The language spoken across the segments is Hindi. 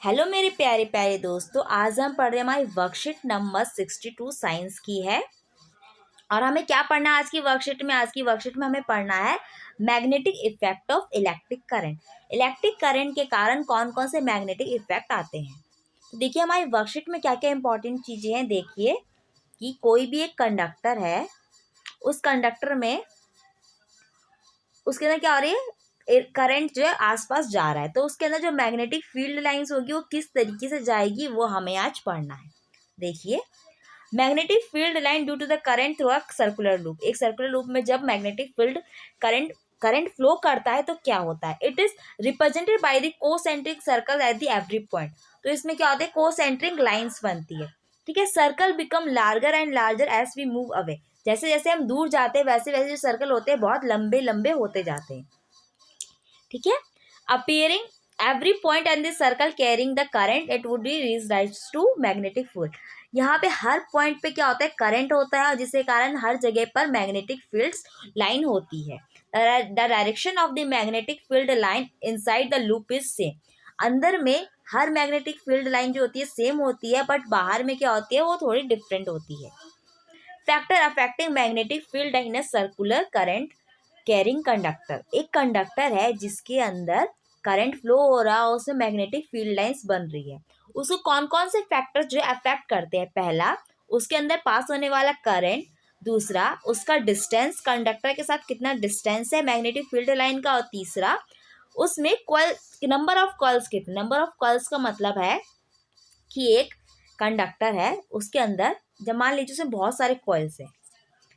हेलो मेरे प्यारे प्यारे दोस्तों, आज हम पढ़ रहे हैं हमारी वर्कशीट नंबर 62 साइंस की है। और हमें क्या पढ़ना है आज की वर्कशीट में? आज की वर्कशीट में हमें पढ़ना है magnetic effect of electric current. Electric current के कारण कौन कौन से मैग्नेटिक इफेक्ट आते हैं। तो देखिए हमारी वर्कशीट में क्या क्या इंपॉर्टेंट चीज़ें हैं। देखिए कि कोई भी एक कंडक्टर है, उस कंडक्टर में उसके अंदर क्या हो रही है, करंट जो है आसपास जा रहा है, तो उसके अंदर जो मैग्नेटिक फील्ड लाइंस होगी वो किस तरीके से जाएगी वो हमें आज पढ़ना है। देखिए, magnetic field line due to the current through a circular loop. एक सर्कुलर लूप में जब magnetic field current current flow करता है तो क्या होता है, it is represented by the concentric circle at the every point. तो इसमें क्या होता है, कोसेंट्रिक लाइंस बनती है। ठीक है, circle become larger and larger as we move away. जैसे जैसे हम दूर जाते हैं वैसे वैसे जो सर्कल होते हैं बहुत लंबे लंबे होते जाते हैं। ठीक है, appearing every point and the circle carrying the current it would be rise to magnetic field। यहाँ पे हर पॉइंट पे क्या होता है, करंट होता है, और जिसके कारण हर जगह पर मैग्नेटिक फील्ड्स लाइन होती है। The direction of the magnetic field line inside the loop is same. अंदर में हर मैग्नेटिक फील्ड लाइन जो होती है सेम होती है, बट बाहर में क्या होती है वो थोड़ी डिफरेंट होती है। Factor affecting magnetic field in a circular current carrying conductor. एक कंडक्टर है जिसके अंदर करंट फ्लो हो रहा है, उसमें मैग्नेटिक फील्ड लाइंस बन रही है। उसको कौन कौन से फैक्टर्स जो अफेक्ट करते हैं? पहला, उसके अंदर पास होने वाला करंट। दूसरा, उसका डिस्टेंस, कंडक्टर के साथ कितना डिस्टेंस है मैग्नेटिक फील्ड लाइन का। और तीसरा, उसमें कॉइल, नंबर ऑफ कॉइल्स कितने। नंबर ऑफ कॉइल्स का मतलब है कि एक कंडक्टर है, उसके अंदर जब मान लीजिए उसमें बहुत सारे कॉइल्स हैं,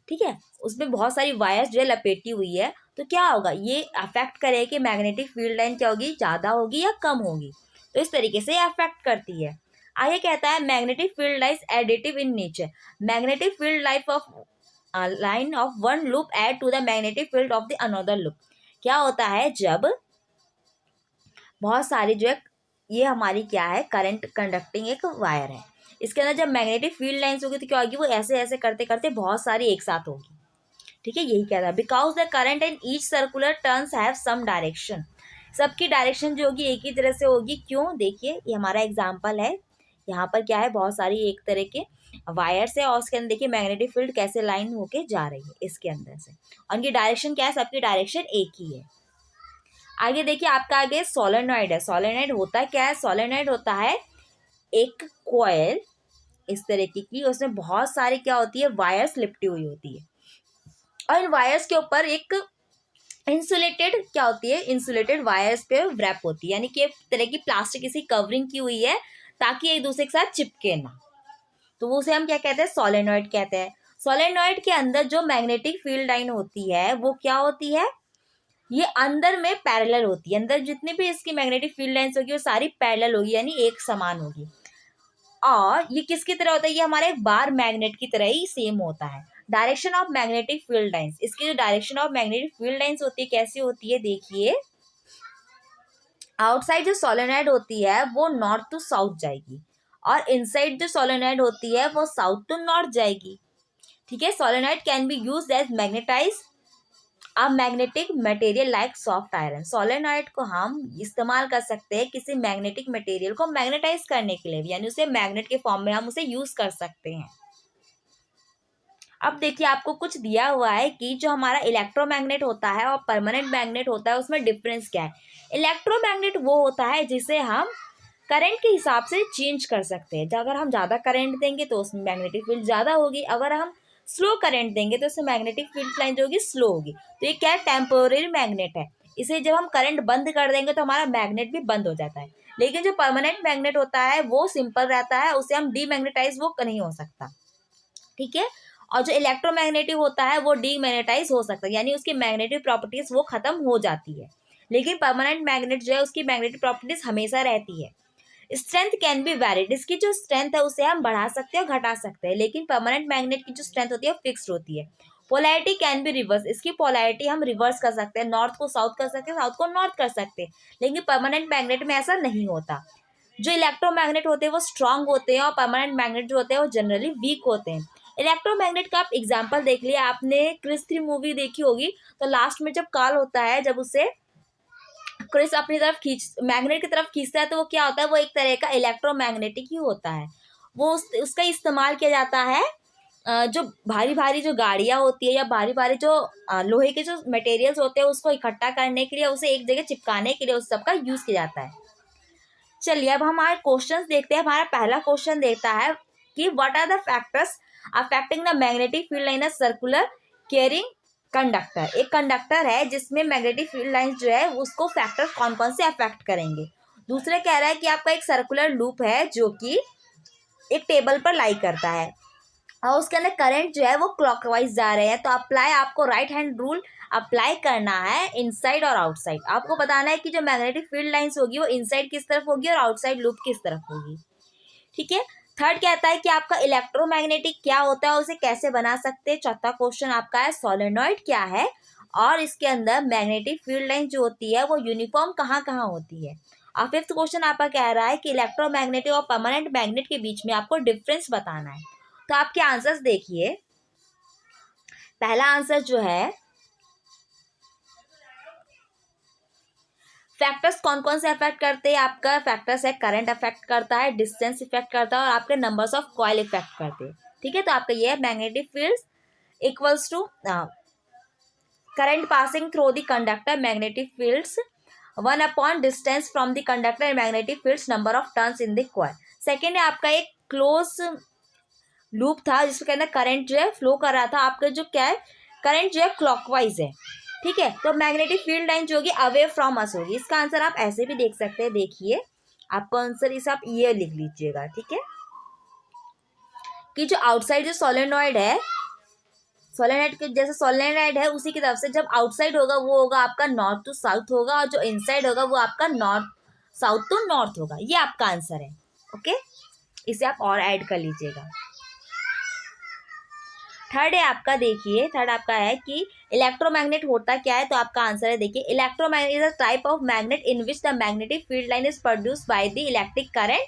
ठीक है, उसमें बहुत सारी वायर्स जो है लपेटी हुई है, तो क्या होगा, ये अफेक्ट करे कि मैग्नेटिक फील्ड लाइन क्या होगी, ज़्यादा होगी या कम होगी। तो इस तरीके से अफेक्ट करती है। आगे कहता है magnetic field lines additive in nature. Magnetic field life of line of one loop add to the magnetic field of the another loop. क्या होता है, जब बहुत सारी जो है, ये हमारी क्या है, करंट कंडक्टिंग एक वायर है, इसके अंदर जब मैग्नेटिक फील्ड लाइंस होगी तो क्या होगी, वो ऐसे ऐसे करते करते बहुत सारी एक साथ होगी। ठीक है, यही कह रहा है। Because the current in each circular turns have some direction. सबकी डायरेक्शन जो होगी एक ही तरह से होगी। क्यों? देखिए ये हमारा एग्जाम्पल है। यहाँ पर क्या है, बहुत सारी एक तरह के वायर्स है, और उसके अंदर देखिए मैग्नेटिक फील्ड कैसे लाइन होके जा रही है इसके अंदर से, और उनकी डायरेक्शन क्या है, सबकी डायरेक्शन एक ही है। आगे देखिए, आपका आगे सोलेनॉइड है। सोलेनॉइड होता क्या है, सोलेनॉइड होता है एक कॉइल इस तरीके की, उसमें बहुत सारी क्या होती है, वायर्स लिपटी हुई होती है, और इन वायर्स के ऊपर एक इंसुलेटेड क्या होती है, इंसुलेटेड वायर्स पे व्रैप होती है, यानी कि एक तरह की प्लास्टिक की कवरिंग की हुई है ताकि एक दूसरे के साथ चिपके ना। तो वो उसे हम क्या कहते हैं, सोलेनॉइड कहते हैं। सोलेनॉइड के अंदर जो मैग्नेटिक फील्ड लाइन होती है वो क्या होती है, ये अंदर में पैरेलल होती है। अंदर जितनी भी इसकी मैग्नेटिक फील्ड लाइंस होगी वो सारी पैरेलल होगी, यानी एक समान होगी। और ये किसकी तरह होता है, ये हमारे बार मैग्नेट की तरह ही सेम होता है। Direction of magnetic field lines, इसकी जो direction of magnetic field lines होती है कैसी होती है, देखिए आउटसाइड जो सोलेनॉइड होती है वो नॉर्थ टू साउथ जाएगी, और इनसाइड जो सोलेनॉइड होती है वो साउथ टू नॉर्थ जाएगी। ठीक है, solenoid can be used as magnetize a magnetic material like soft iron. Solenoid को हम इस्तेमाल कर सकते हैं किसी मैग्नेटिक मटेरियल को मैग्नेटाइज करने के लिए, यानी उसे मैग्नेट के फॉर्म में हम उसे यूज कर सकते हैं। अब देखिए आपको कुछ दिया हुआ है कि जो हमारा इलेक्ट्रोमैग्नेट होता है और परमानेंट मैग्नेट होता है उसमें डिफरेंस क्या है। इलेक्ट्रोमैग्नेट वो होता है जिसे हम करंट के हिसाब से चेंज कर सकते हैं। अगर हम ज़्यादा करंट देंगे तो उसमें मैग्नेटिक फील्ड ज़्यादा होगी, अगर हम स्लो करंट देंगे तो उसमें मैग्नेटिक फील्ड लाइन जो होगी स्लो होगी। तो ये क्या है, टेम्पोररी मैग्नेट है। इसे जब हम करंट बंद कर देंगे तो हमारा मैग्नेट भी बंद हो जाता है। लेकिन जो परमानेंट मैग्नेट होता है वो सिंपल रहता है, उसे हम डीमैग्नेटाइज वो नहीं हो सकता। ठीक है, और जो इलेक्ट्रोमैग्नेटिक होता है वो डीमैग्नेटाइज हो सकता है, यानी उसकी मैग्नेटिक प्रॉपर्टीज वो खत्म हो जाती है। लेकिन परमानेंट मैग्नेट जो है उसकी मैग्नेटिक प्रॉपर्टीज हमेशा रहती है। स्ट्रेंथ कैन बी वैरिड, इसकी जो स्ट्रेंथ है उसे हम बढ़ा सकते हैं और घटा सकते हैं, लेकिन परमानेंट मैग्नेट की जो स्ट्रेंथ होती है फिक्स्ड होती है। पोलैरिटी कैन बी रिवर्स, इसकी पोलैरिटी हम रिवर्स कर सकते हैं, नॉर्थ को साउथ कर सकते हैं, साउथ को नॉर्थ कर सकते हैं, लेकिन परमानेंट मैग्नेट में ऐसा नहीं होता। जो इलेक्ट्रोमैग्नेट होते हैं वो स्ट्रांग होते हैं, और परमानेंट मैग्नेट जो होते हैं वो जनरली वीक होते हैं। इलेक्ट्रोमैग्नेट का आप एग्जाम्पल देख लिया आपने, क्रिस 3 मूवी देखी होगी, तो लास्ट में जब कॉल होता है, जब उसे क्रिस अपनी तरफ मैग्नेट की तरफ खींचता है तो वो क्या होता है, वो एक तरह का इलेक्ट्रोमैग्नेटिक ही होता है। वो उसका इस्तेमाल किया जाता है जो भारी भारी जो गाड़ियाँ होती है या भारी भारी जो लोहे के जो मटेरियल्स होते हैं उसको इकट्ठा करने के लिए, उसे एक जगह चिपकाने के लिए उस सब का यूज़ किया जाता है। चलिए अब हमारे क्वेश्चंस देखते हैं। हमारा पहला क्वेश्चन देता है कि what are the factors affecting the magnetic field line circular carrying conductor. एक कंडक्टर है जिसमें मैग्नेटिक फील्ड लाइन जो है उसको फैक्टर कौन कौन से अफेक्ट करेंगे। दूसरे कह रहा है कि आपका एक सर्कुलर लूप है जो कि एक टेबल पर लाई करता है और उसके अंदर करंट जो है वो क्लॉकवाइज जा रहे हैं। तो अप्लाई, आपको राइट हैंड रूल अप्लाई करना है इनसाइड और आउटसाइड। आपको बताना है कि जो मैग्नेटिक फील्ड लाइंस होगी वो इनसाइड किस तरफ होगी और आउटसाइड लूप किस तरफ होगी। ठीक है। थर्ड कहता है कि आपका इलेक्ट्रोमैग्नेटिक क्या होता है, उसे कैसे बना सकते हैं। चौथा क्वेश्चन आपका है सोलेनॉइड क्या है और इसके अंदर मैग्नेटिक फील्ड लाइन जो होती है वो यूनिफॉर्म कहाँ कहाँ होती है। और फिफ्थ क्वेश्चन आपका कह रहा है कि इलेक्ट्रोमैग्नेटिक और परमानेंट मैग्नेट के बीच में आपको डिफरेंस बताना है। तो आपके आंसर्स देखिए। पहला आंसर जो है, फैक्टर्स कौन कौन से अफेक्ट करते हैं, आपका फैक्टर्स है करंट अफेक्ट करता है, डिस्टेंस इफेक्ट करता है और आपके नंबर्स ऑफ कॉइल इफेक्ट करते हैं। ठीक है। तो आपका ये है magnetic fields equals to current passing through the conductor magnetic fields 1 distance from the conductor magnetic fields number of turns in the coil. Second है आपका एक क्लोज लूप था जिसके अंदर करंट जो है फ्लो कर रहा था। आपका जो क्या है, करंट जो है क्लॉकवाइज है। ठीक है। तो मैग्नेटिक फील्ड लाइन जो होगी अवे फ्रॉम अस होगी। इसका आंसर आप ऐसे भी देख सकते हैं। देखिए आपका आंसर इसे आप ये लिख लीजिएगा। ठीक है। कि जो आउटसाइड जो सोलेनॉइड है, सोलेनॉइड के जैसे सोलेनॉइड है उसी की तरफ से जब आउटसाइड होगा वो होगा आपका नॉर्थ टू साउथ होगा और जो इनसाइड होगा वो आपका नॉर्थ साउथ टू नॉर्थ होगा। ये आपका आंसर है। ओके, इसे आप और ऐड कर लीजिएगा। थर्ड है आपका, देखिए थर्ड आपका है कि इलेक्ट्रोमैग्नेट होता क्या है। तो आपका आंसर है देखिए, electromagnet is a type of magnet in which the magnetic field line is produced by the electric current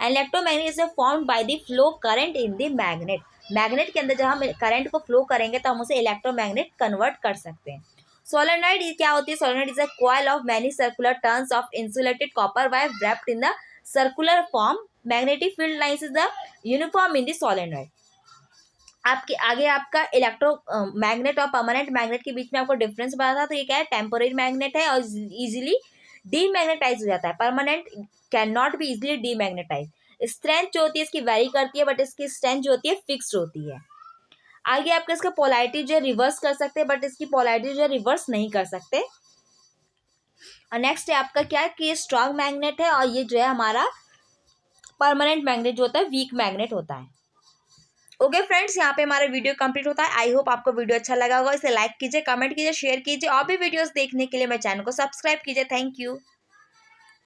and electromagnet is formed by the flow current in the magnet. Magnet के अंदर जब हम करंट को फ्लो करेंगे तो हम उसे इलेक्ट्रोमैग्नेट कन्वर्ट कर सकते हैं। सोलेनॉइड क्या होती है, solenoid is a coil of many circular turns of insulated copper wire wrapped in the circular form. Magnetic field lines is the uniform in the solenoid. आपके आगे आपका इलेक्ट्रो मैग्नेट और परमानेंट मैग्नेट के बीच में आपको डिफरेंस बता था। तो ये क्या है, टेम्पोररी मैग्नेट है और इजीली डीमैग्नेटाइज हो जाता है। Permanent can not be easily demagnetise. Strength जो होती है इसकी वेरी करती है बट इसकी स्ट्रेंथ जो होती है फिक्स्ड होती है। आगे आपका इसका पोलैरिटी जो है रिवर्स कर सकते हैं बट इसकी पोलैरिटी जो है रिवर्स नहीं कर सकते। और नेक्स्ट है आपका क्या है कि ये स्ट्रॉन्ग मैग्नेट है और ये जो है हमारा परमानेंट मैग्नेट जो होता है वीक मैग्नेट होता है। ओके फ्रेंड्स, यहाँ पे हमारा वीडियो कंप्लीट होता है। आई होप आपको वीडियो अच्छा लगा होगा। इसे लाइक कीजिए, कमेंट कीजिए, शेयर कीजिए और भी वीडियोस देखने के लिए मेरे चैनल को सब्सक्राइब कीजिए। Thank you.